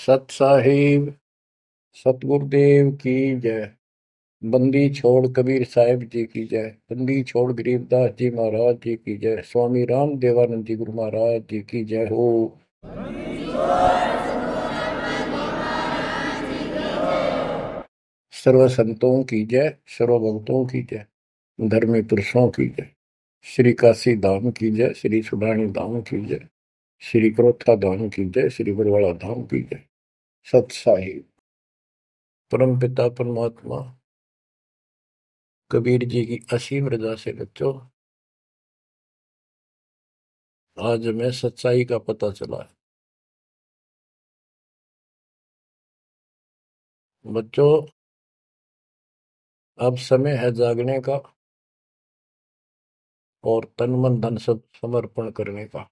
सत साहिब सतगुरुदेव की जय। बंदी छोड़ कबीर साहिब जी की जय। बंदी छोड़ गरीबदास जी महाराज जी की जय। स्वामी राम देवानंद जी गुरु महाराज जी की जय हो। सर्व संतों की जय, सर्व भक्तों की जय, धर्मी पुरुषों की जय। श्री काशी धाम की जय, श्री सुडानी धाम की जय, श्री क्रोथा धाम की जय, श्री बरवाड़ा धाम की जय। सत साहिब परम पिता परमात्मा कबीर जी की असीम रजा से बच्चों, आज हमें सच्चाई का पता चला है। बच्चों, अब समय है जागने का और तन मन धन सब समर्पण करने का।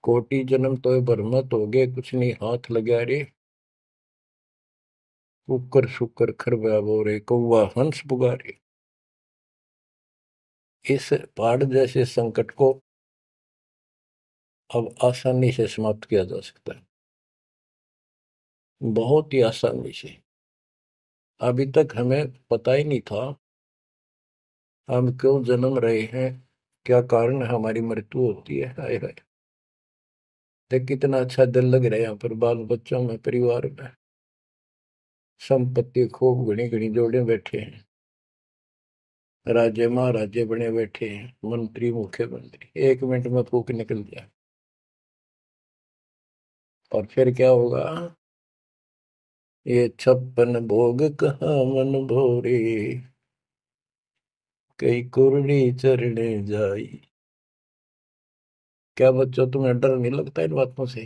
कोटि जन्म तो भरमत हो गए, कुछ नहीं हाथ लगा रे। कुकर शुकर खरबा बोरे, कौवा हंस पुगारे। इस पहाड़ जैसे संकट को अब आसानी से समाप्त किया जा सकता है, बहुत ही आसानी से। अभी तक हमें पता ही नहीं था हम क्यों जन्म रहे हैं, क्या कारण है हमारी मृत्यु होती है। हाय हाय, देख कितना अच्छा दिल लग रहा है यहाँ पर, बाल बच्चों में, परिवार में। संपत्ति खूब घनी घनी जोड़े बैठे हैं, राजे महाराजे बने बैठे हैं, मंत्री मुख्यमंत्री। 1 मिनट में फूक निकल जाए और फिर क्या होगा। ये 56 भोग कहाँ मन भोरे, कई कुर्ड़ी चरणे जाई। क्या बच्चों, तुम्हें डर नहीं लगता इन बातों से?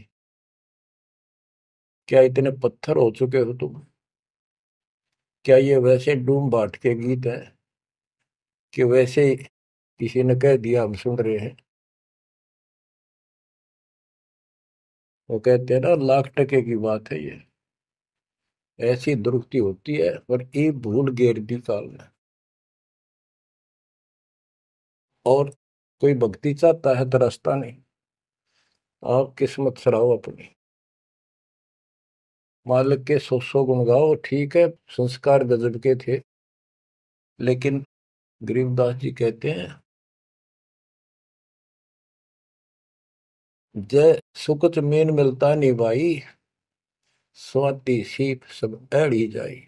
क्या इतने पत्थर हो चुके हो तुम? क्या ये वैसे डूम बाट के गीत है कि वैसे ही किसी ने कह दिया हम सुन रहे हैं? वो कहते हैं ना, लाख टके की बात है ये। ऐसी दुरुक्ति होती है पर ये भूल गेर दी काल में। और कोई भक्ति चाहता है तो रास्ता नहीं। आप किस्मत सराहो अपनी, मालिक के 100 गुण गाओ। ठीक है, संस्कार गजब के थे, लेकिन गरीबदास जी कहते हैं, जय सुकुच मीन मिलता नहीं भाई, स्वाति सीप सब ऐड़ी जाई।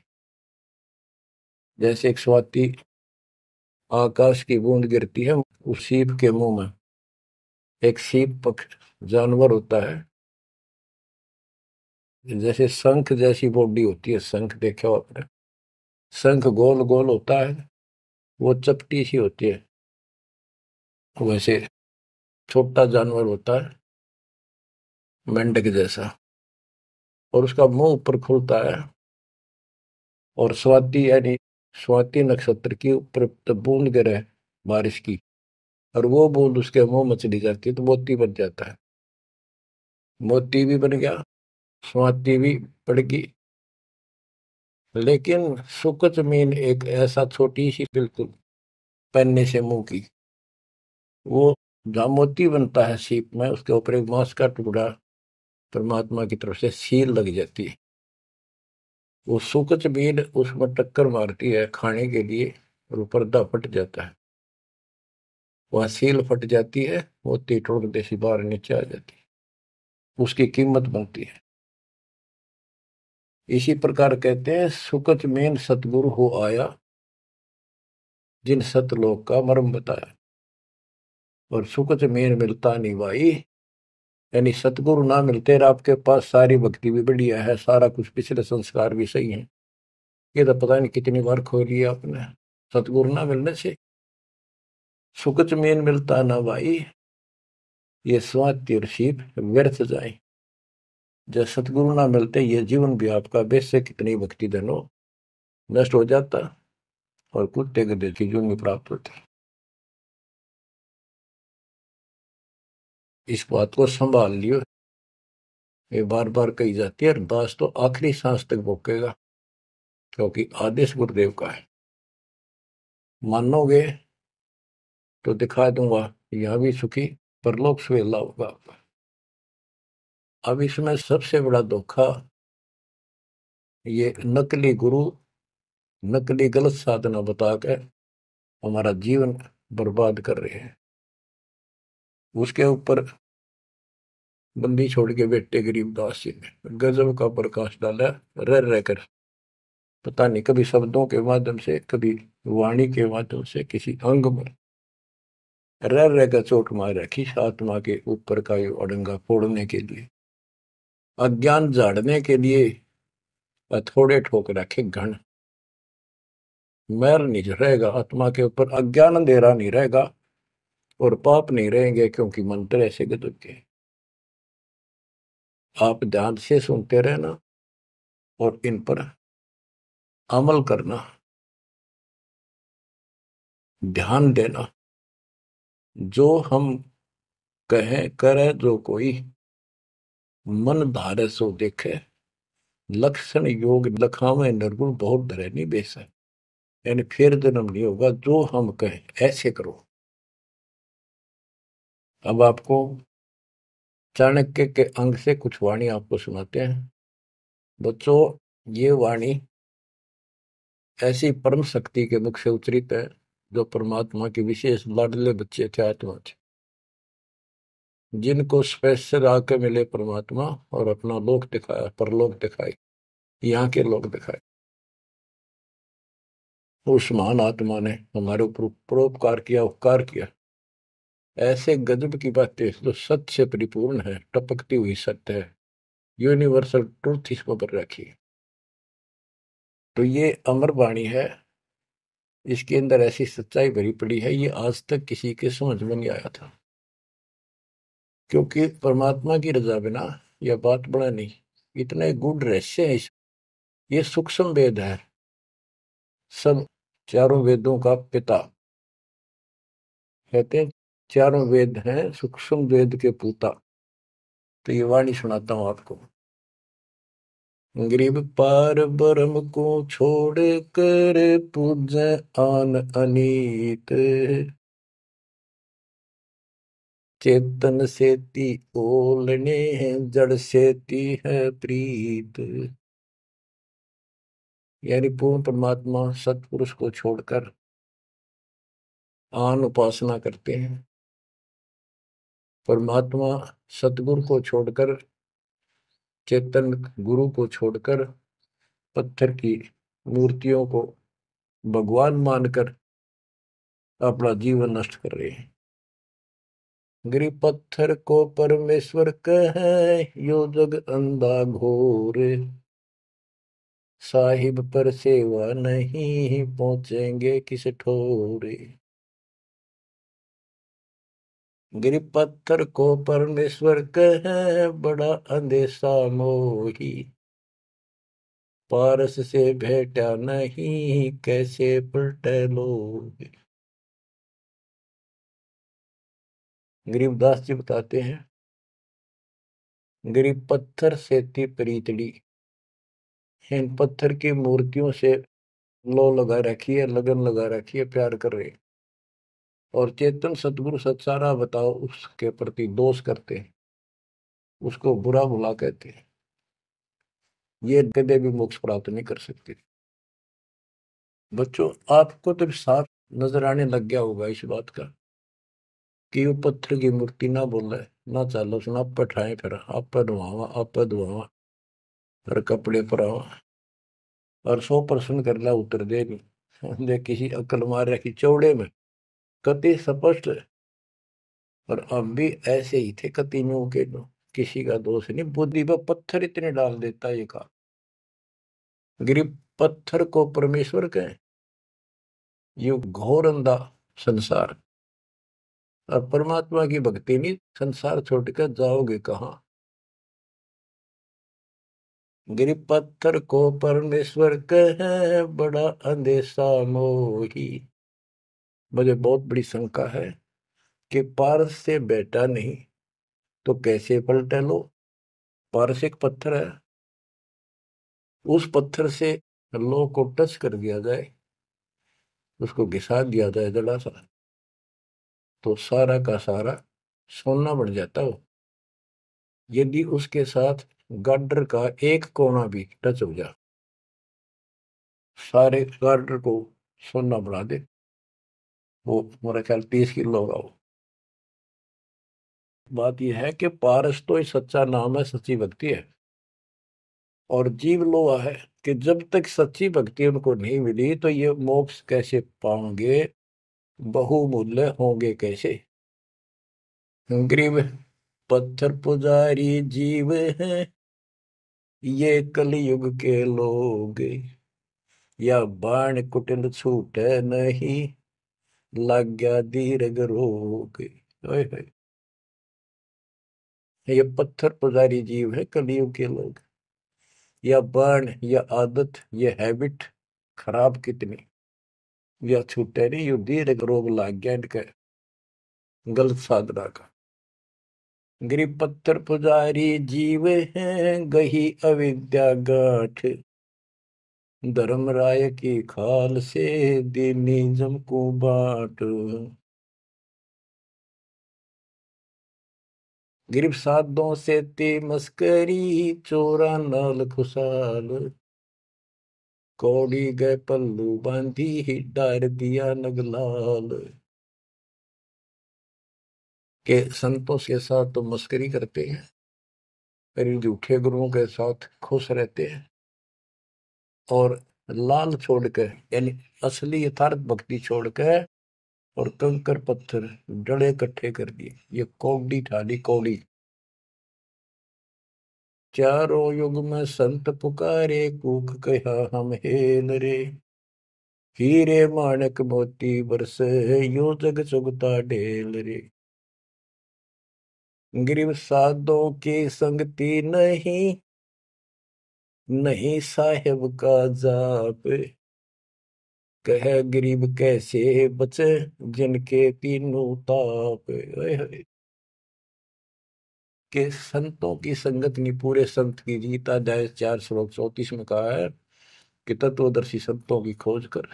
जैसे एक स्वाति आकाश की बूंद गिरती है उस सीप के मुंह में। एक सीप पक्ष जानवर होता है, जैसे शंख जैसी बॉडी होती है। शंख देखा हो आपने? शंख गोल गोल होता है, वो चपटी सी होती है। वैसे छोटा जानवर होता है, मेंढक जैसा, और उसका मुंह ऊपर खुलता है। और स्वाति यानी स्वाति नक्षत्र की ऊपर तब बूंद गिरे बारिश की, और वो बूंद उसके मुंह में चली जाती है तो मोती बन जाता है। मोती भी बन गया, स्वाति भी पड़ गई। लेकिन सुकच मीन एक ऐसा छोटी सी, बिल्कुल पन्ने से मुंह की, वो जहाँ मोती बनता है सीप में, उसके ऊपर एक मांस का टुकड़ा परमात्मा की तरफ से सील लग जाती है। वो सुकच मीन उसमें टक्कर मारती है खाने के लिए, और वो पर्दा फट जाता है। वह सील फट जाती है, मोती टुकड़े देसी बाहर नीचे आ जाती है, उसकी कीमत बनती है। इसी प्रकार कहते हैं, सुकच मीन सतगुरु हो आया, जिन सतलोक का मर्म बताया। और सुकच मीन मिलता नहीं भाई, यानी सतगुरु ना मिलते और आपके पास सारी भक्ति भी बढ़िया है, सारा कुछ पिछले संस्कार भी सही है, ये तो पता नहीं कितनी बार खो लिया आपने। सतगुरु ना मिलने से सुकच मीन मिलता ना भाई, ये स्वाति और सीप व्यर्थ जाए। जब सतगुरु ना मिलते, ये जीवन भी आपका बेशक कितनी भक्ति धन हो, नष्ट हो जाता और कुत्ते गधे की जून में प्राप्त होती। इस बात को संभाल लियो, ये बार बार कही जाती है, और दास तो आखिरी सांस तक भोगेगा, क्योंकि आदेश गुरुदेव का है। मानोगे तो दिखा दूंगा, यहां भी सुखी परलोक सुहेला होगा। अब इसमें सबसे बड़ा धोखा ये नकली गुरु, नकली गलत साधना बता के हमारा जीवन बर्बाद कर रहे हैं। उसके ऊपर बंदी छोड़ के बेटे गरीबदास जी ने गजब का प्रकाश डाला, रह रहकर। पता नहीं कभी शब्दों के माध्यम से, कभी वाणी के माध्यम से, किसी अंग में रह रहकर चोट मार रखी आत्मा के ऊपर का ये अड़ंगा फोड़ने के लिए, अज्ञान झाड़ने के लिए। थोड़े ठोक रखे घन, मैल नहीं रहेगा आत्मा के ऊपर, अज्ञान अंधेरा नहीं रहेगा और पाप नहीं रहेंगे, क्योंकि मंत्र ऐसे गजब के। आप ध्यान से सुनते रहना और इन पर अमल करना, ध्यान देना। जो हम कहें करे जो कोई, मन धारे सो देखे, लक्षण योग लखावे निर्गुण बहुत धरे नहीं बेस है। यानी फिर जन्म नहीं होगा, जो हम कहें ऐसे करो। अब आपको चाणक्य के अंग से कुछ वाणी आपको सुनाते हैं। बच्चों, ये वाणी ऐसी परम शक्ति के मुख से उच्चरित है, जो परमात्मा के विशेष लाडले बच्चे थे, आत्मा थे, जिनको स्पेशल आके मिले परमात्मा और अपना लोक दिखाया, परलोक दिखाई, यहाँ के लोक दिखाए। उस महान आत्मा ने हमारे ऊपर परोपकार किया, उपकार किया। ऐसे गजब की बातें जो सत्य से परिपूर्ण है, टपकती हुई सत्य है, यूनिवर्सल ट्रूथ इसको पर रखी। तो ये अमर वाणी है, इसके अंदर ऐसी सच्चाई भरी पड़ी है, ये आज तक किसी के समझ में नहीं आया था। क्योंकि परमात्मा की रजा बिना यह बात बड़ा नहीं। इतने गूढ़ रहस्य है ये सूक्ष्म वेद है, सब चारों वेदों का पिता कहते हैं, चारों वेद हैं सूक्ष्म वेद के पूता। तो ये वाणी सुनाता हूं आपको। गरीब पार ब्रह्म को छोड़ कर पूजे आन अनीत, चेतन सेती ओलने जड़ सेती है प्रीत। यानी पूर्ण परमात्मा सतपुरुष को छोड़कर आन उपासना करते हैं। परमात्मा सतगुरु को छोड़कर, चेतन गुरु को छोड़कर, पत्थर की मूर्तियों को भगवान मानकर अपना जीवन नष्ट कर रहे हैं। गिरी पत्थर को परमेश्वर कहे, यो जग अंधा घोर, साहिब पर सेवा नहीं पहुंचेंगे किस ठोरे। गिरी पत्थर को परमेश्वर कहे, बड़ा अंदेशा मोही, पारस से भेटा नहीं कैसे पलटे लोग। गरीबदास जी बताते हैं, गरीब पत्थर से थी प्रीतड़ी, इन पत्थर की मूर्तियों से लो लगा रखी है, लगन लगा रखी है, प्यार कर रहे। और चेतन सतगुरु सत्सारा बताओ उसके प्रति दोष करते हैं, उसको बुरा भुला कहते हैं। ये कदे भी मोक्ष प्राप्त नहीं कर सकते। बच्चों, आपको तो साफ नजर आने लग गया होगा इस बात का कि वो पत्थर की मूर्ति ना बोले, ना चालो सुना, आप पठाए फिर आप धुआवा, आप धुआवा और कपड़े परावा और 100% कर ला उतर दे नहीं दे, किसी अकल मार रखी चौड़े में कति स्पष्ट। और अब भी ऐसे ही थे कति नो के नो, किसी का दोष नहीं, बुद्धि पर पत्थर इतने डाल देता ये का। गिरी पत्थर को परमेश्वर कहे, ये घोर अंधा संसार, और परमात्मा की भक्ति नहीं, संसार छोड़कर जाओगे कहाँ। गिरी पत्थर को परमेश्वर कहे, बड़ा अंदेशा मोही। मुझे बहुत बड़ी शंका है कि पारस से बेटा नहीं तो कैसे पलटे लो। पारस एक पत्थर है, उस पत्थर से लो को टच कर दिया जाए, उसको घिसा दिया जाए जड़ा सा, तो सारा का सारा सोना बन जाता हो। यदि उसके साथ गार्डर का एक कोना भी टच हो जाए, सारे गार्डर को सोना बना दे, वो मेरा ख्याल 30 किलो होगा वो। बात यह है कि पारस तो ही सच्चा नाम है, सच्ची भक्ति है। और जीव लोहा है कि जब तक सच्ची भक्ति उनको नहीं मिली तो ये मोक्ष कैसे पाएंगे, बहुमूल्य होंगे कैसे। गरीब पत्थर पुजारी जीव हैं ये कलयुग के लोग, या बाण कुटिल छूटे नहीं, लग गया दीर्घ रोग। ओए होए, ये पत्थर पुजारी जीव है कलयुग के लोग, या बाण, या आदत, ये हैबिट खराब कितनी, या छूटे नहीं, यू दीर्घ रोग लग गया इनके गलत साधना का। गरीब पत्थर पुजारी जीव हैं गही अविद्या गाठ, धर्मराय की खाल से दीनी जम को बाट। गिरफ्त साधों से ते मस्करी, चोरा नाल खुशाल, कौड़ी गए पल्लू बांधी डार दिया नगलाल। के संतों के साथ तो मस्करी करते हैं, पर इन झूठे गुरुओं के साथ खुश रहते हैं, और लाल छोड़कर यानी असली यथार्थ भक्ति छोड़कर और कंकर पत्थर डड़े इकट्ठे कर दिए। ये कौड़ी ठाली कौड़ी। चारों युग में संत पुकारे, कूक कहा हम हेल रे, हीरे माणक मोती बरसे, यो जग चुगता ढेल रे। गिरव साधों की संगति नहीं, नहीं साहेब का जाप, कह गरीब कैसे बचे जिनके तीनों ताप। ओए होए, के संतों की संगत नहीं, पूरे संत की गीता अध्याय 4 श्लोक 34 में कहा है कि तत्वदर्शी संतों की खोज कर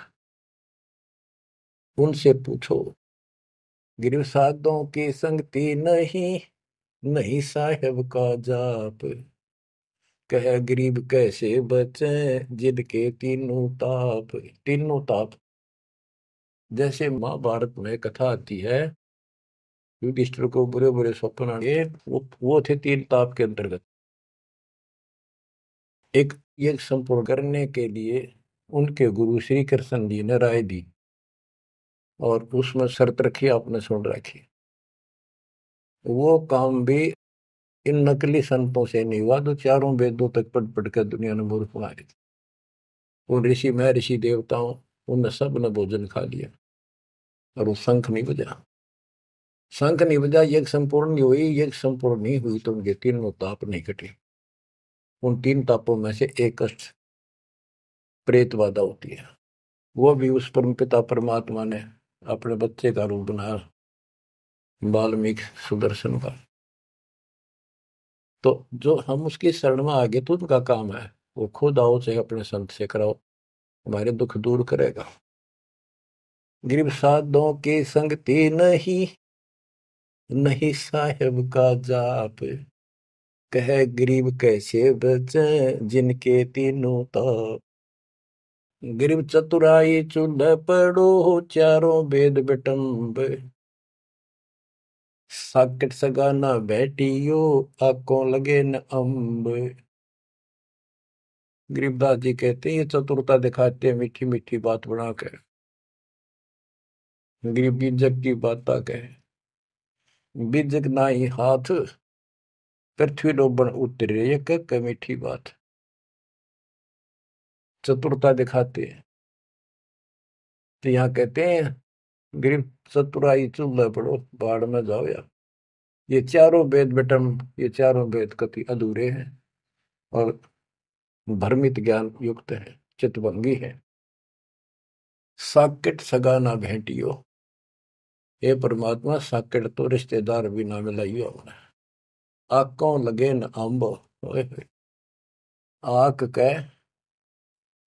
उनसे पूछो। गिरव साधों की संगति नहीं, नहीं साहेब का जाप, कह गरीब कैसे बचे जिनके तीनों ताप। तीनों ताप, जैसे महाभारत में कथा आती है, युधिष्ठिर को बुरे बुरे स्वप्न आए, वो थे तीन ताप के अंतर्गत। एक यज्ञ संपूर्ण करने के लिए उनके गुरु श्री कृष्ण जी ने राय दी, और उसमें शर्त रखी, आपने सुन रखी। वो काम भी इन नकली संतों से नहीं हुआ जो चारों वेदों तक पढ़ पढ़ कर दुनिया ने मूर्ख बना रही थी। उन ऋषि में ऋषि देवताओं, उन सब ने भोजन खा लिया, और वो शंख नहीं बजा। शंख नहीं बजा, यज्ञ संपूर्ण नहीं हुई। यज्ञ संपूर्ण नहीं हुई तो उनके तीनों ताप नहीं कटे। उन तीन तापों में से एक कष्ट प्रेत बाधा होती है, वो भी उस परम पिता परमात्मा ने अपने बच्चे का रूप बनाया, वाल्मीकि सुदर्शन का। तो जो हम उसकी शरण में आगे तो उनका काम है, वो खुद आओ चाहे अपने संत से कराओ, हमारे दुख दूर करेगा। गरीब साधों की संगति नहीं, नहीं साहेब का जाप, कह गरीब कैसे बचे जिनके तीनों ताप। गरीब चतुराई चूल्ह पड़ो, चारों वेद बिटम्ब, साकट सगाना बैठियो, आंखों लगे न अम्ब। गरीबदास जी कहते हैं ये चतुरता दिखाते हैं मीठी मीठी बात बना कर, गरीब बीजक की बात कहे, बीजक ना ही हाथ, पृथ्वी डोबन उतरे, ये कह मीठी बात। चतुरता दिखाते हैं, तो यहाँ कहते हैं गरीब चतुराई चूल्हा पड़ो, बाढ़ में जाओ यार। ये चारों वेद बेटम, ये चारों वेद कति अधूरे हैं और भ्रमित ज्ञान युक्त है, चितभंगी है। साकेट सगा ना भेंटियो, हे परमात्मा साकेट तो रिश्तेदार भी ना मिलाइयो हमने। आंखों लगे न आंब, आंख कह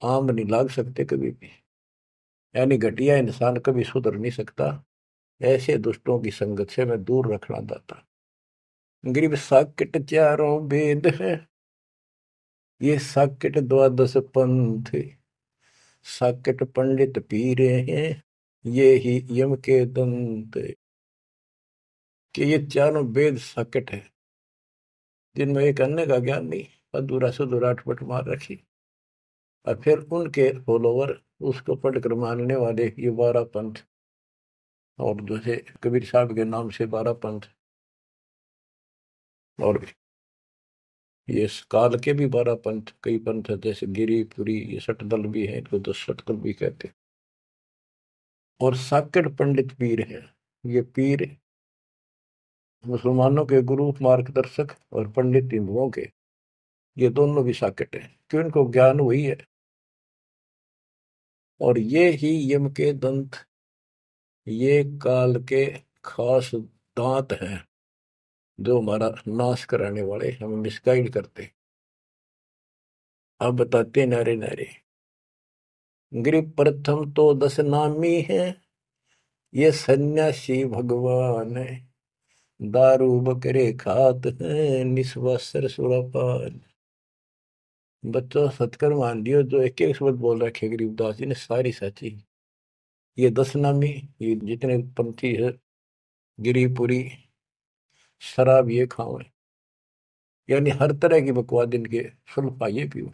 आम नहीं लाग सकते कभी भी, यानी घटिया इंसान कभी सुधर नहीं सकता। ऐसे दुष्टों की संगत से मैं दूर रखना चाहता। गरीब साकेट चारों वेद है, ये साकेट द्वादश पंथ, साकेट पंडित पीरे हैं, ये ही यम के दंत। कि ये चारों वेद साकेट है, जिनमें एक अन्य का ज्ञान नहीं, अधूरा सुधूरा अटपट मार रखी। और फिर उनके फॉलोवर उसको पढ़कर मानने वाले ये 12 पंथ, और जैसे कबीर साहब के नाम से 12 पंथ, और ये काल के भी 12 पंथ, कई पंथ है, जैसे गिरिपुरी, ये शटदल भी है, इनको 10 शटदल भी कहते हैं। और साकेट पंडित पीर है, ये पीर मुसलमानों के गुरु मार्गदर्शक और पंडित हिंदुओं के, ये दोनों भी साकेट है, क्यों इनको ज्ञान वही है। और ये ही यम के दंत, ये काल के खास दांत हैं, जो हमारा नाश कराने वाले, हमें मिसगाइड करते। अब बताते नारे नारे। गिर प्रथम तो 10 नामी है, ये सन्यासी भगवान है, दारू बकरे खात है, निस्वासर सुरापान। बच्चों सतकर मान लियो, जो एक एक शब्द बोल रखे गरीबदास जी ने सारी सच्ची। ये 10 नामी, ये जितने पंथी है, गिरीपुरी, शराब ये खाओ, यानी हर तरह की बकवाद इनके सुल्फा ये पीओ।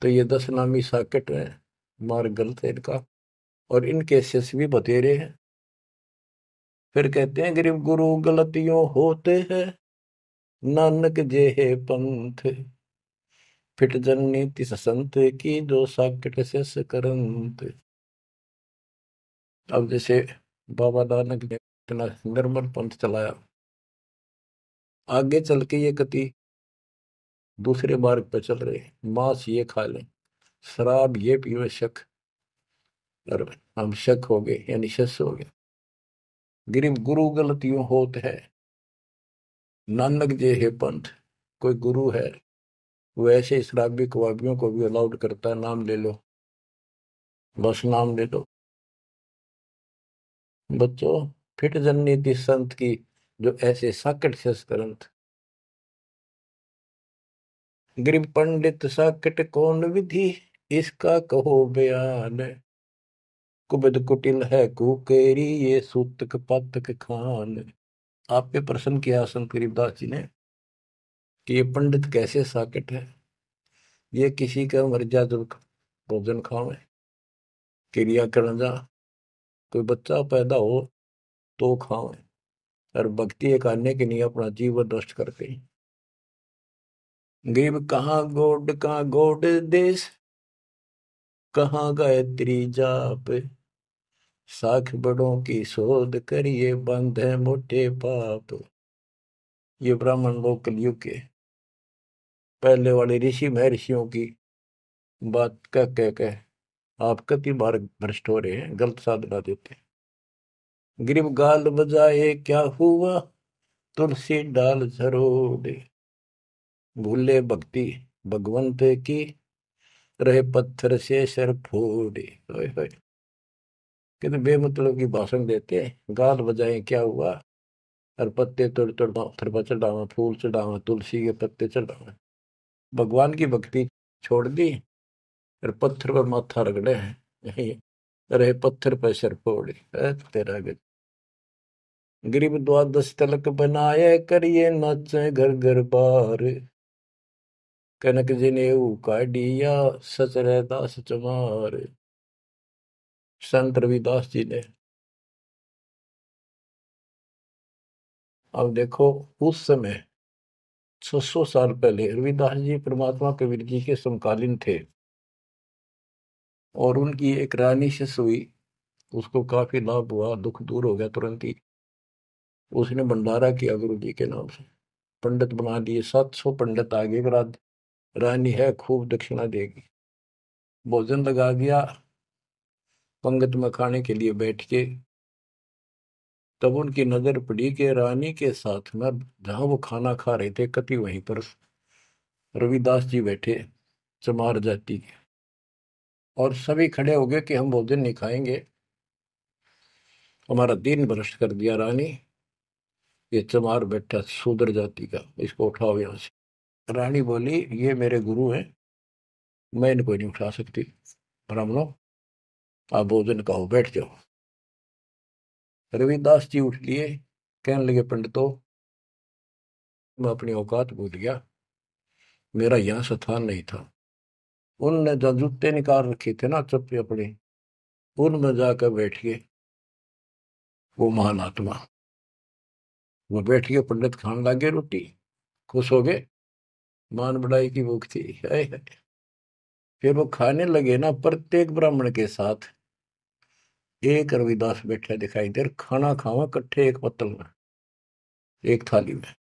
तो ये 10 नामी साकेट है, मार्ग गलत है इनका, और इनके शिष्य भी बतेरे हैं। फिर कहते हैं गरीब गुरु गलतियों होते हैं, नानक जे है पंथ, फिट जननी तिस संत की, जो साकेट शिष करंत। अब जैसे बाबा नानक ने इतना निर्मल पंथ चलाया, आगे चल के ये गति दूसरे मार्ग पर चल रहे, मांस ये खा लें, शराब ये पीवे शक, और हम शक हो गए, यानी शस हो गए। गरीब गुरु गलतियों होत है, नानक जे है पंथ। कोई गुरु है, वो ऐसे शराबी कबाबियों को भी अलाउड करता है, नाम ले लो, बस नाम ले लो। बच्चों फिट जननी थी संत की, जो ऐसे साकट शस करंत। गरीब पंडित साकट कौन विधि, इसका कहो बयान, कुबद कुटिल है कुकेरी, ये सूतक पातक खान। आप पे प्रश्न किया संत गरीबदास जी ने कि ये पंडित कैसे साकट है। ये किसी का मर्जा जब भोजन खावे, क्रिया करना जा, कोई बच्चा पैदा हो तो खावे, और भक्ति एक आने के लिए अपना जीवन नष्ट करते हैं। गरीब कहाँ गोड देश, कहाँ गायत्री जाप, साख बड़ों की शोध करिए, बंधे मोटे पाप। ये ब्राह्मण लोग कलयुग के पहले वाले ऋषि महर्षियों की बात कह आप कति बार भ्रष्ट हो रहे हैं, गलत साधना देते हैं। गिरिब गाल बजाए क्या हुआ, तुलसी डाल झरोड़े, भूले भक्ति भगवंत की, रहे पत्थर से सर फोड़े। ओए होए, कितने बेमतलब की भाषण देते हैं। गाल बजाए क्या हुआ, और पत्ते तोड़ तोड़ पत्थर पर चढ़ावा, फूल चढ़ावा, तुलसी के पत्ते चढ़ावा, भगवान की भक्ति छोड़ दी, और पत्थर पर माथा रगड़े हैं, रहे पत्थर पर सिर फोड़े। तेरा गज गरीब द्वादश तलक बनाए, करिए नाचे घर घर बार, कनक जनेऊ काढ़िया, सच दास चमार। संत रविदास जी ने, अब देखो उस समय 600 साल पहले रविदास जी परमात्मा कबीर जी के समकालीन थे, और उनकी एक रानी से हुई, उसको काफी लाभ हुआ, दुख दूर हो गया तुरंत ही। उसने भंडारा किया गुरु जी के नाम से, पंडित बना दिए, 700 पंडित आगे, रानी है खूब दक्षिणा देगी। भोजन लगा दिया, पंगत में खाने के लिए बैठ के, तब उनकी नजर पड़ी कि रानी के साथ में जहां वो खाना खा रहे थे, कति वहीं पर रविदास जी बैठे, चमार जाति के। और सभी खड़े हो गए कि हम भोजन नहीं खाएंगे, हमारा दिन भ्रष्ट कर दिया रानी। ये चमार बैठा शूद्र जाति का, इसको उठाओ यहाँ से। रानी बोली ये मेरे गुरु हैं, मैं इनको नहीं उठा सकती। ब्राह्मणों आप भोजन खाओ, बैठ जाओ। रविदास जी उठ लिए, कहने लगे पंडितों मैं अपनी औकात भूल गया, मेरा यहाँ स्थान नहीं था। उनने जो जूते निकाल रखे थे ना चप्पे अपने, उनमें जाकर बैठ गए वो महान आत्मा। वो बैठ गए, पंडित खाने लगे रोटी, खुश हो गए, मान बढ़ाई की भूख थी। हाय हाय। फिर वो खाने लगे ना, प्रत्येक ब्राह्मण के साथ एक रविदास बैठा दिखाई दे, खाना खावा इकट्ठे एक पत्तल में, एक थाली में।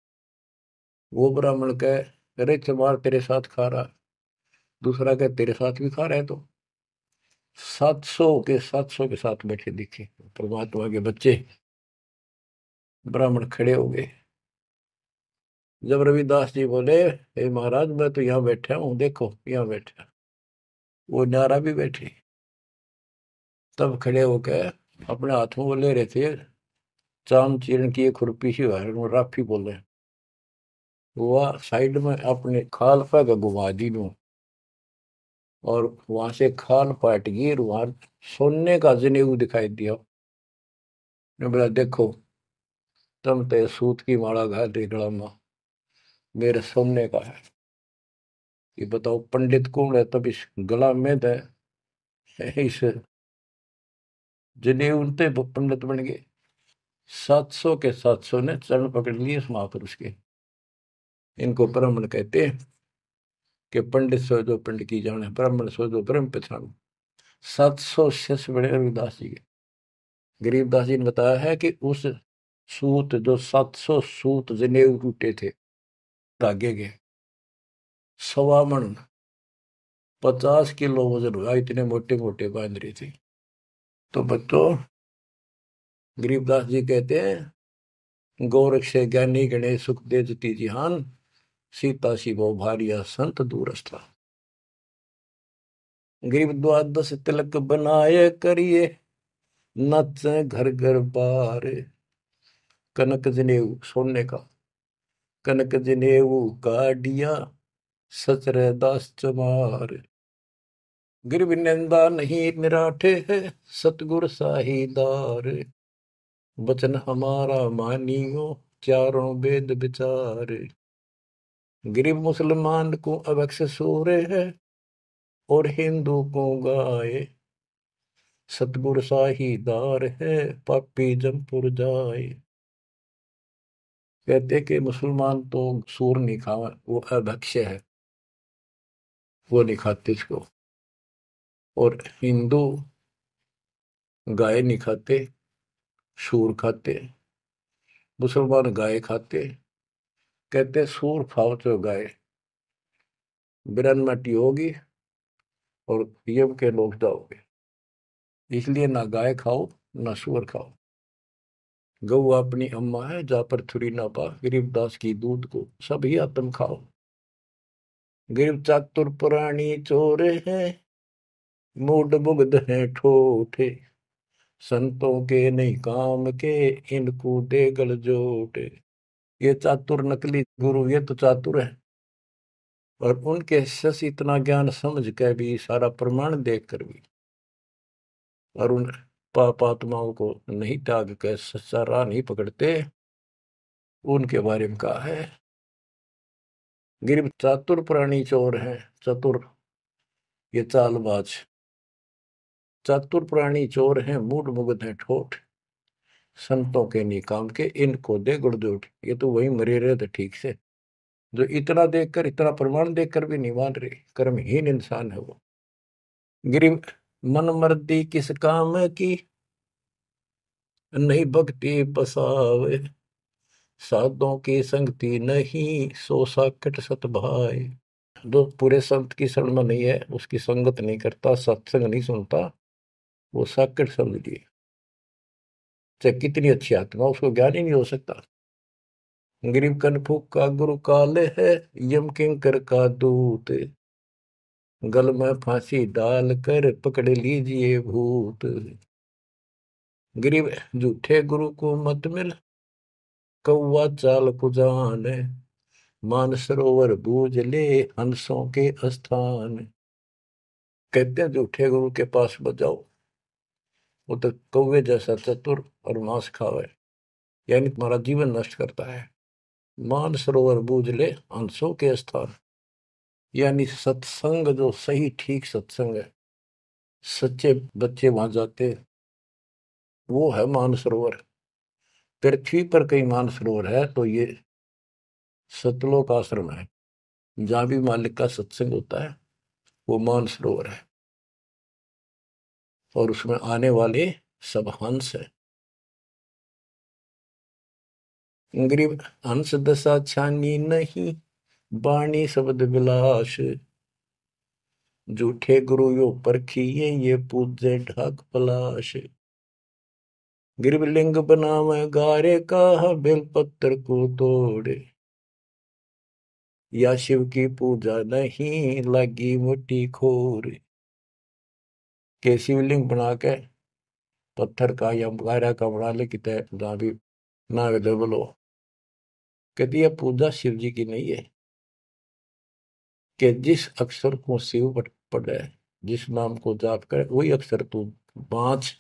वो ब्राह्मण कहे अरे चमार तेरे साथ खा रहा, दूसरा कहे तेरे साथ भी खा रहे तो 700 के साथ बैठे दिखे परमात्मा के बच्चे। ब्राह्मण खड़े हो गए। जब रविदास जी बोले हे महाराज मैं तो यहाँ बैठा हूँ, देखो यहाँ बैठा, वो नारा भी बैठे। तब खड़े होकर अपने हाथ में वो ले रहे थे चाम चीरण की एक खुरपी सी राफी बोले, वह साइड में अपने खाल पर घुमा दी नू, और वहां से खाल पाट गई, वहां सोने का जनेऊ दिखाई दिया। ने बोला देखो तुम तो सूत की माला घाल रही गला में, मेरे सोने का है। ये बताओ पंडित कौन है, तब इस गला में दे इस जनेऊ ते पंडित बन गए। 700 के 700 ने चरण पकड़ लिए उस महापुरुष के। इनको ब्राह्मण कहते हैं कि पंडित सो जो पंडित की जाने, ब्राह्मण सो जो ब्रह्म पहचानो। 700 शिष्य बड़े रविदास जी के। गरीबदास जी ने बताया है कि उस सूत जो 700 सूत जनेऊ टूटे थे धागे के, 1.25 मन 50 किलो वजन हुआ, इतने मोटे मोटे बांध रही थी। तो बच्चों गरीबदास जी कहते हैं गोरख से ज्ञानी गणे सुख दे जती जिहान, सीता शिवो भारिया संत दूरस्था। गरीब द्वादश तिलक बनाए करिए, नच घर घर बार। कनक जनेऊ सोने का, कनक जनेऊ काडिया सचरे दास चमार। गिरव निंदा नहीं निराठे है, सतगुर साहीदार। वचन हमारा मानियो, चारों वेद विचार। गरीब मुसलमान को अवक्ष सूरे है, और हिंदू को गाए। सतगुर साहीदार है, पापी जमपुर जाए। कहते कि मुसलमान तो सूर नहीं खावा, वो अभक्ष्य है, वो नहीं खाते इसको। और हिंदू गाय नहीं खाते, सूर खाते। मुसलमान गाय खाते। कहते सूर खाओ तो गाय बिरन मटी होगी और यम के लोग जाओगे, इसलिए ना गाय खाओ ना सूअर खाओ। गऊ अपनी अम्मा है, जा पर थुरी ना पा, गरीबदास की दूध को सभी आत्म खाओ। गरीब चातुर पुरानी चोर है, मूड मुग्ध है ठोठे। संतों के नहीं काम के, इनको दे गल जोटे। ये चातुर नकली गुरु, ये तो चातुर है, और उनके शिष्य इतना ज्ञान समझ के भी, सारा प्रमाण देख कर भी, और उन पाप आत्माओं को नहीं त्याग कर सच्चा राह नहीं पकड़ते, उनके बारे में कहा है। गिर चातुर प्राणी चोर है, चतुर ये चालबाज। चातुर प्राणी चोर है, मूड मुग्ध है ठोठ। संतों के नहीं काम के, इनको दे गुड़जोट। ये तो वही मरे रहे थे ठीक से, जो इतना देखकर, इतना प्रमाण देखकर भी नहीं मान रहे, कर्महीन इंसान है वो। गिरिव मन मर्दी किस काम की, नहीं भक्ति बसावे। साधों की संगति नहीं, सो साकट सत भाई। जो पूरे संत की शरण में नहीं है, उसकी संगत नहीं करता, सत्संग नहीं सुनता, वो साकट समझ लिए। चाहे कितनी अच्छी आत्मा, उसको ज्ञान ही नहीं हो सकता। गरीब कनफुक का गुरु काले है, यम किंकर का दूत। गल में फांसी डाल कर पकड़ लीजिए भूत। गरीब झूठे गुरु को मत मिल, कौवा चाल कुजान, मानसरोवर बूझ ले हंसों के स्थान। कहते हैं झूठे गुरु के पास मत जाओ, वो तो कौवे जैसा चतुर और मांस खावे, यानी तुम्हारा जीवन नष्ट करता है। मानसरोवर बूझ ले हंसों के स्थान, यानी सत्संग जो सही ठीक सत्संग है, सच्चे बच्चे वहां जाते, वो है मानसरोवर। पृथ्वी पर कई मानसरोवर है तो ये सतलोक आश्रम है, जहां भी मालिक का सत्संग होता है वो मानसरोवर है, और उसमें आने वाले सब हंस है। गरीब हंस दशा छानी नहीं, बाणी शब्द विलास। झूठे गुरु यो परखिए, ये पूजे ढाक पलाश। गिरब लिंग बनावे गारे का, बेलपत्र को तोड़े। या शिव की पूजा नहीं, लगी मोटी खोर। के शिवलिंग बना के पत्थर का या गारा का बना ले, कितने जहां भी ना अवेलेबल हो। कहती है पूजा शिव जी की नहीं है, कि जिस अक्षर को शिव पढ़े, जिस नाम को जाप करे, वही अक्षर तू बाँच।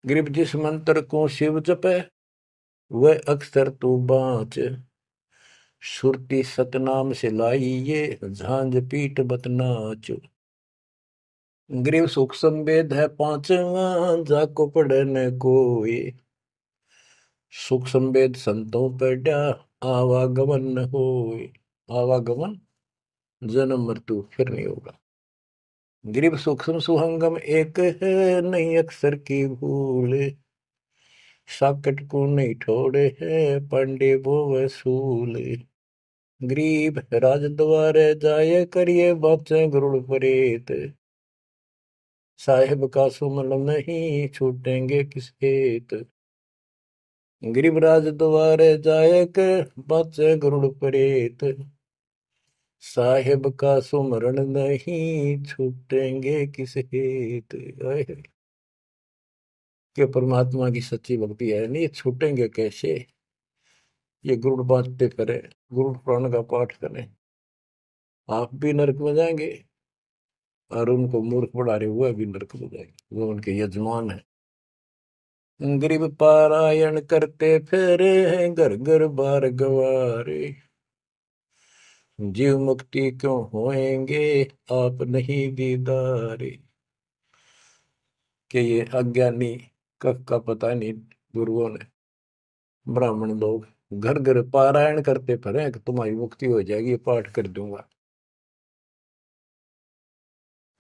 ग्रीब जिस मंत्र को शिव जपे, वह अक्षर तू बाँच। सुरती सतनाम से लाई ये, झांझ पीठ बतनाच। ग्रीव सुख संवेद है पांचवा, जाको पढ़े न कोई। सुख संवेद संतों पढ़ा, आवागमन न होए। आवागमन जन्म मृत्यु फिर नहीं होगा। ग्रीब सूक्ष्म सुहंगम एक है, नहीं अक्षर की भूल। साकट को नहीं ठोड़े है, पांडे वो वसूल। ग्रीब राज द्वारे जाए, करिए बातें गरुड़ परेत। साहेब का सुमन नहीं, छूटेंगे किस हेत। ग्रीब राज द्वारे जाए, कर बातें गरुड़ परेत। साहेब का सुमरण नहीं, छूटेंगे किस हेत। कि परमात्मा की सच्ची भक्ति है नहीं, छूटेंगे कैसे। ये गरुड़ बांटते करें, गरुड़ पुराण का पाठ करें, आप भी नरक में जाएंगे, और उनको मूर्ख बना रहे हुए भी नरक में जाएंगे, वो उनके यजमान है। गरीब पारायण करते फिरे हैं, घर घर बार गवारे। जीव मुक्ति क्यों होएंगे, आप नहीं दीदारे। कि ये अज्ञानी कब का पता नहीं, गुरुओं ने, ब्राह्मण लोग घर घर पारायण करते फिरे कि तुम्हारी मुक्ति हो जाएगी, पाठ कर दूंगा।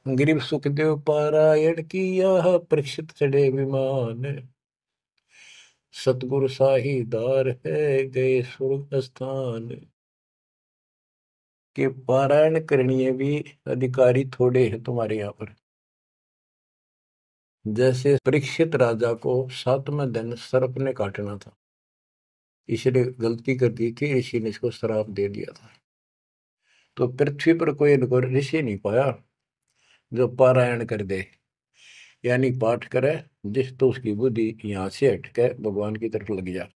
गरीब सुखदेव पारायण किया, परीक्षित चढ़े विमान। सतगुरु साहीदार है, गए स्वर्ग स्थान। के पारायण करनी भी अधिकारी थोड़े हैं तुम्हारे यहाँ पर। जैसे परीक्षित राजा को 7वें दिन सर्प ने काटना था, इसने गलती कर दी थी, ऋषि ने इसको श्राप दे दिया था। तो पृथ्वी पर कोई इनको ऋषि नहीं पाया जो पारायण कर दे, यानी पाठ करे, जिस तो उसकी बुद्धि यहाँ से हटके भगवान की तरफ लग जा।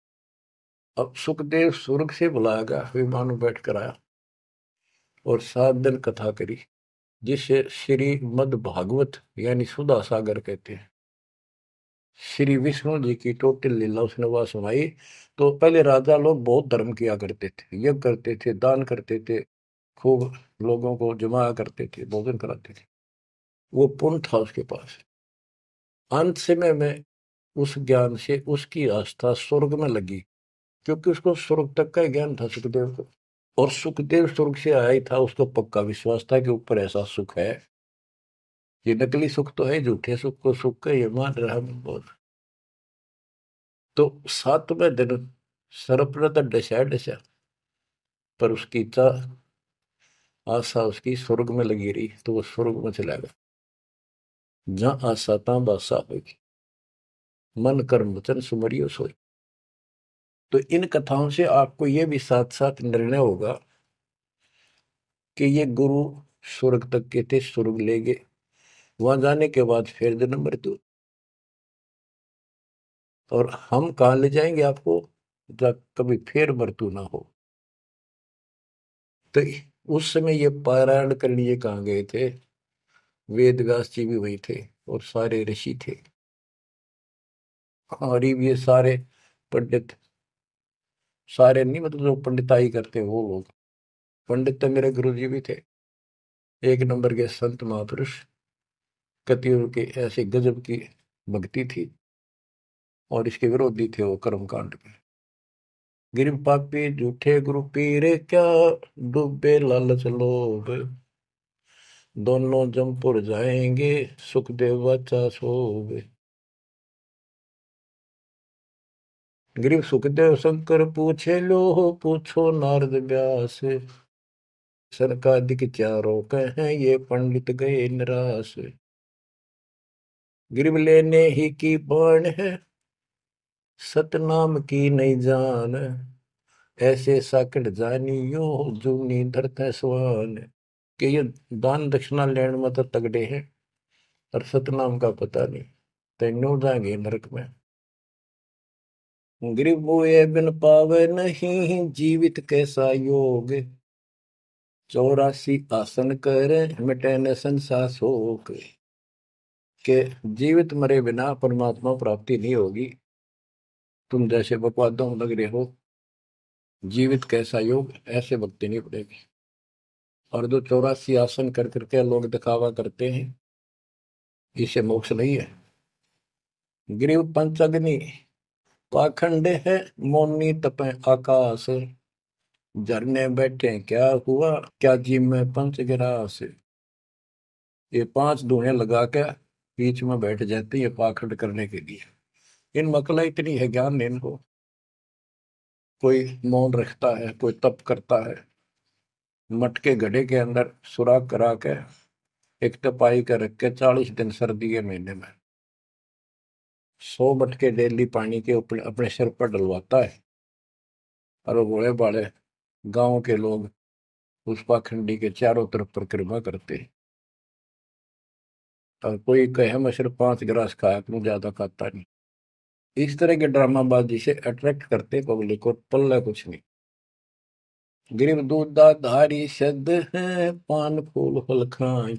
अब सुखदेव स्वर्ग से बुलाया गया, विमान में बैठ कर आया और 7 दिन कथा करी, जिसे श्री मद भागवत यानी सुधा सागर कहते हैं। श्री विष्णु जी की टोटल लीला उसने वहां सुनाई। तो पहले राजा लोग बहुत धर्म किया करते थे, यज्ञ करते थे, दान करते थे, खूब लोगों को जमा करते थे, भोजन कराते थे, वो पुण्य था उसके पास। अंत समय में उस ज्ञान से उसकी आस्था स्वर्ग में लगी, क्योंकि उसको स्वर्ग तक का ज्ञान था सुखदेव को। और सुखदेव स्वर्ग से आया ही था, उसको पक्का विश्वास था कि ऊपर ऐसा सुख है। ये नकली सुख तो है, झूठे सुख को सुख का ये मान रहा बहुत। तो 7वें दिन सर्प ने तो डसा डसा, पर उसकी इच्छा आशा उसकी स्वर्ग में लगी रही, तो वो स्वर्ग में चला गया। जहां आशा ता बासा होगी, मन कर्म वचन सुमरियो सोई। तो इन कथाओं से आपको ये भी साथ साथ निर्णय होगा कि ये गुरु स्वर्ग तक के थे, स्वर्ग ले गए, वहां जाने के बाद फिर जन्म मृत्यु। और हम कहाँ ले जाएंगे आपको, जब कभी फिर मृत्यु ना हो। तो उस समय ये पारायण के लिए कहाँ गए थे? वेद व्यास जी भी वही थे और सारे ऋषि थे, और ये सारे पंडित, सारे नहीं मतलब जो पंडिताई करते वो लोग। पंडित तो मेरे गुरु जी भी थे, एक नंबर के संत महापुरुष। कतियों के ऐसे गजब की भक्ति थी, और इसके विरोधी थे वो कर्म कांड के। गिर पापी झूठे गुरु पीरे क्या, डूबे लालच लोभ, दोनों जमपुर जाएंगे, सुखदेव बच्चा सोवे। गिरीव सुखदेव शंकर पूछे लो, पूछो नारद व्यास, सरकादिक चारों कहें ये पंडित गए निराश। गिरीव लेने ही की बाण है, सतनाम की नहीं जान, ऐसे साकड़ जानियो, जूनी धरते स्वान। कि ये दान दक्षिणा लेने में तो तगड़े हैं, और सतनाम का पता नहीं, तेनों जाएंगे नरक में। गिरिव मोए बिन पावे नहीं, जीवित कैसा योग, 84 आसन करे, मिटे न संसार शोक। के जीवित मरे बिना परमात्मा प्राप्ति नहीं होगी। तुम जैसे बकवादों में लग रहे हो, जीवित कैसा योग, ऐसे भक्ति नहीं पड़ेगी। और जो 84 आसन कर करके लोग दिखावा करते हैं, इसे मोक्ष नहीं है। गिरिव पंचअग्नि पाखंड है, मौनी तपे आकाश, झरने बैठे क्या हुआ, क्या जी में पंच गिरास। ये 5 धुएं लगा के बीच में बैठ जाते हैं ये पाखंड करने के लिए। इन मकला इतनी है ज्ञान है इनको। कोई मौन रखता है, कोई तप करता है, मटके घड़े के अंदर सुराख करा के एक तपाई कर रख के 40 दिन सर्दी के महीने में 100 मटके डेली पानी के ऊपर अपने सिर पर डलवाता है, और वो बड़े बड़े गांव के लोग उस पाखंडी के चारों तरफ परिक्रमा करते हैं। और कोई कहे मैं सिर्फ 5 गिलास खाया करूं, ज्यादा खाता नहीं। इस तरह के ड्रामाबाजी से अट्रैक्ट करते पब्लिक, और पल्ला कुछ नहीं। गिरिव दूधा धारी शब्द है, पान फूल फल खाई,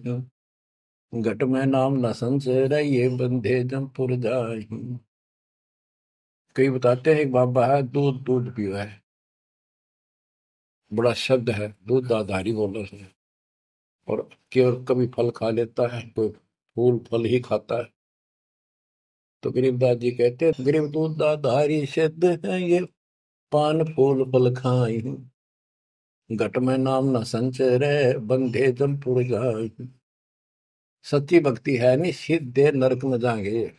घट में नाम न संचर, ये बंधे जमपुर जाई। कई बताते हैं एक बाबा है, दूध दूध पियो है, बड़ा शब्द है दूध दाधारी बोलने से। और केवल कभी फल खा लेता है, कोई फूल फल ही खाता है। तो गरीबदास जी कहते हैं गरीब दूध दाधारी सिद्ध है, ये पान फूल फल खाई, घट में नाम न संचर, बंधे जमपुर जाई। सच्ची भक्ति है नहीं, सीधे नरक में जाएंगे।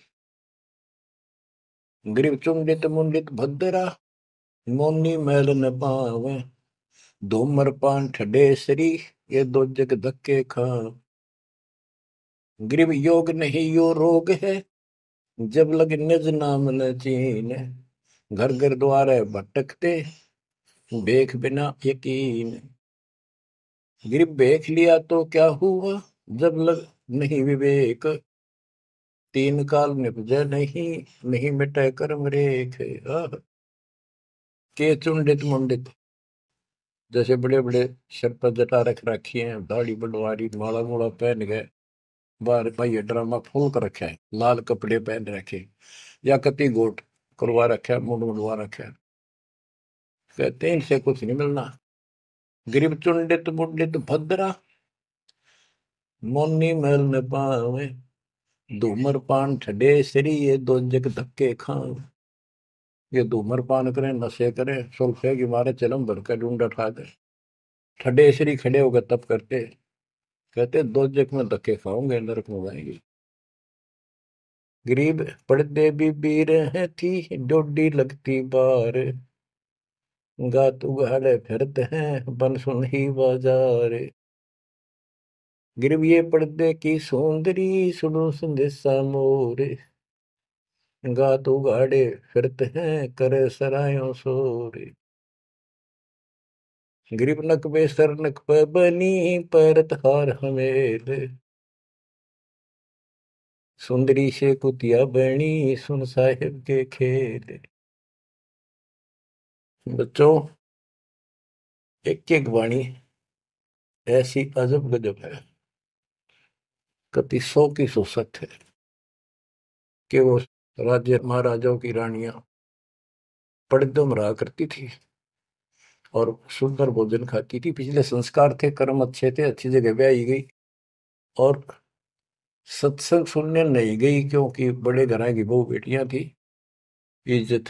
गरीब चुंडित मुंडित भद्रा, मोनी मैल न पावे, धूमर पान ठडेसरी, ये दो जग धक्के खा। गरीब योग नहीं यो रोग है, जब लग निज नाम न चीन, घर घर द्वारे भटकते, देख बिना यकीन। गरीब देख लिया तो क्या हुआ, जब लग नहीं विवेक, 3 काल निपजे नहीं, नहीं मिटे कर्म रेख। के चुंडित मुंडित, जैसे बड़े बड़े सिर पर जटा रख रखी है, दाढ़ी बंडवारी, माला मोला पहन गए, बाहर भाई ड्रामा फूल कर रखा है, लाल कपड़े पहन रखे, या कति गोट करवा रखा है, मुंड मुंडवा रखा है। कहते हैं इनसे कुछ नहीं मिलना। गरीब चुंडित मुंडित भद्रा, मोनी मैल न पावे, धूमर पान ठडे सरी, ये दो जग धक्के खाओ। ये धूमर पान करें, नशे करें, सुल्फे की मारे चलम भर कर ढूंढ उठा दे, ठडे सरी खड़े होकर तप करते, कहते 2 जग में धक्के खाओगे, नरक में जाएंगे। गरीब पड़दे भी बीर है थी, डोडी लगती बार, गात उगाड़े फिरते हैं, बन सुन ही बाजार। गिरव ये पर्दे की सुंदरी, सुनो संदेशा मोर, गात उगाड़े फिरते हैं, करे सरायों शोर। गिरिव नक बेसर नक पे बनी, पैरत हार हमेल, सुंदरी से कुतिया बनी, सुन साहिब के खेल। बच्चों, एक एक वाणी ऐसी अजब गजब है, कति 100 की 100 सत्य है कि वो राज्य महाराजाओं की रानियां पड़दम रहा करती थी और सुंदर भोजन खाती थी। पिछले संस्कार थे, कर्म अच्छे थे, अच्छी जगह ब्याही गई और सत्संग सुनने नहीं गई क्योंकि बड़े घरां की बहू बेटियां थी, इज्जत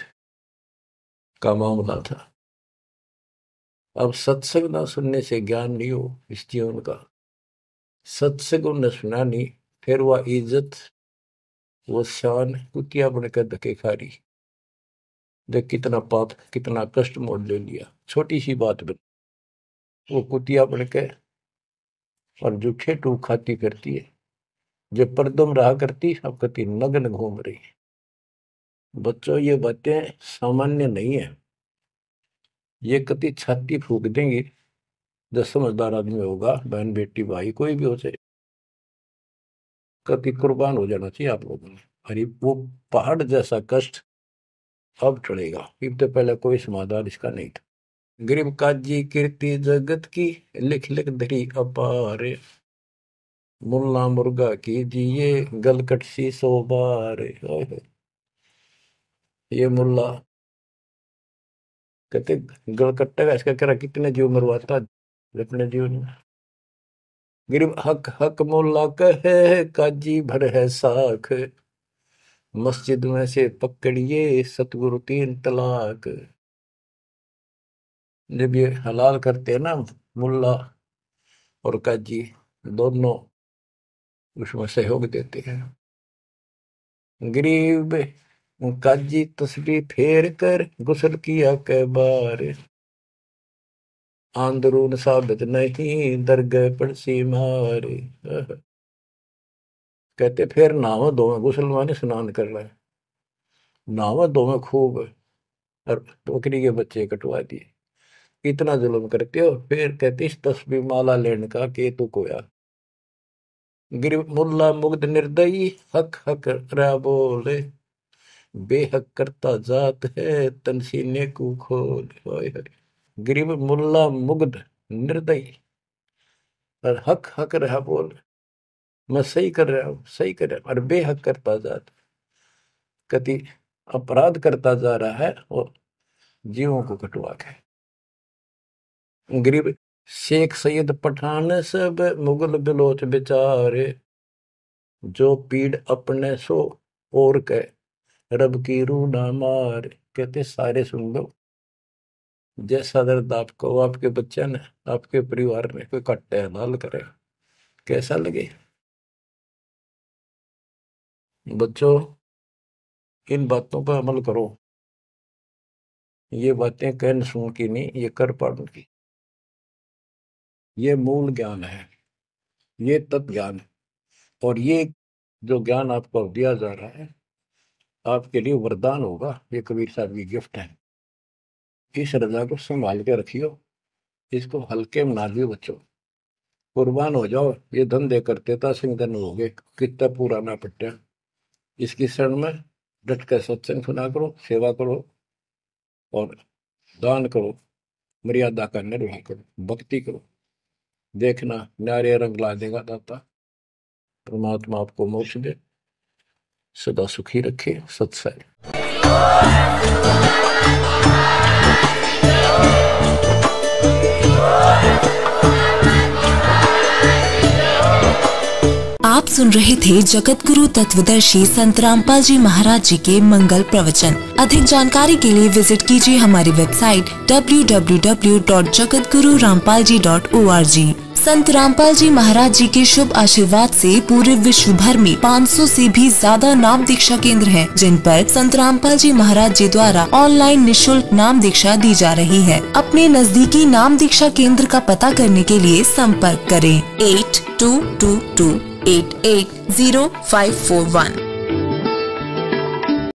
का मामला था। अब सत्संग ना सुनने से ज्ञान नहीं हो इस जीवन का, सत्संग उन्हें सुना नहीं, फिर वह इज्जत वो शान कुतिया बनकर धके खा रही। देख कितना पाप, कितना कष्ट मोड़ ले लिया छोटी सी बात बन, वो कुतिया बनकर और जूठे टूक खाती करती है। जब परदम रहा करती अब कति नग्न घूम रही। बच्चों, ये बातें सामान्य नहीं है, ये कति छाती फूक देंगी। जो समझदार आदमी होगा, बहन बेटी भाई कोई भी हो जाए, कति कुर्बान हो जाना चाहिए आप लोगों ने। अरे वो पहाड़ जैसा कष्ट अब टलेगा, इससे पहले कोई समाधान इसका नहीं था। गरीब काजी कीर्ति जगत की, लिख लिख धरी अपार, मुल्ला मुर्गा की जिए गलकट सी 100 बार। ये मुल्ला कहते गलकट्टा का इसका कह कितने जीव मरवाता अपने जीवन में। गरीब हक हक मुल्ला कहे काजी भर है साख, मस्जिद में से पकड़िए सतगुरु 3 तलाक। जब ये हलाल करते हैं ना मुल्ला और काजी दोनों, उसमें सहयोग देते हैं। गरीब काजी तस्बीह फेर कर गुस्ल किया कै बार, आंदरून साबित नहीं दरगह पड़सी मार। कहते फिर नावा दो में गुस्ल माने स्नान कर रहा है, नावा दो में खूब और बकरी के बच्चे कटवा दिए। इतना जुल्म करते हो, फिर कहते इस तस्बीह माला लेने का के तू कोया। गरीब मुल्ला मुग्ध निर्दयी हक हक रा बोले, बेहक करता जात है तन सीने को खोल। गरीब मुल्ला मुग्ध निर्दयी और हक हक रहा बोल, मैं सही कर रहा हूं, सही कर रहा हूं, और बेहक करता जात, कति अपराध करता जा रहा है और जीवों को कटवा के। गरीब शेख सैयद पठान सब मुगल बिलोच बेचारे, जो पीड़ अपने सो और के रब की रूह ना मार। कहते सारे सुन लो, जैसा दर्द आपको आपके बच्चे ने, आपके परिवार ने कोई कट्टे हलाल करे, कैसा लगे। बच्चों, इन बातों पर अमल करो। ये बातें कहन सुन की नहीं, ये कर पाड़न की। ये मूल ज्ञान है, ये तत्व ज्ञान है, और ये जो ज्ञान आपको दिया जा रहा है आपके लिए वरदान होगा। ये कबीर साहब की गिफ्ट है। इस रजा को संभाल के रखियो, इसको हल्के में ना लियो बच्चों, कुर्बान हो जाओ। ये धंधे करते था सिंह धन हो गए, कितना पुराना पट्टा। इसकी शरण में डट कर सत्संग सुना करो, सेवा करो और दान करो, मर्यादा का निर्वाह करो, भक्ति करो। देखना न्यारे रंग ला देगा दाता। परमात्मा आपको मोक्ष दे, सदा सुखी रखे। सत्संग। आप सुन रहे थे जगत गुरु तत्वदर्शी संत रामपाल जी महाराज जी के मंगल प्रवचन। अधिक जानकारी के लिए विजिट कीजिए हमारी वेबसाइट www.jagatgururampalji.org। संत रामपाल जी महाराज जी के शुभ आशीर्वाद से पूरे विश्व भर में 500 से भी ज्यादा नाम दीक्षा केंद्र हैं, जिन पर संत रामपाल जी महाराज जी द्वारा ऑनलाइन निशुल्क नाम दीक्षा दी जा रही है। अपने नजदीकी नाम दीक्षा केंद्र का पता करने के लिए संपर्क करें 8222880541।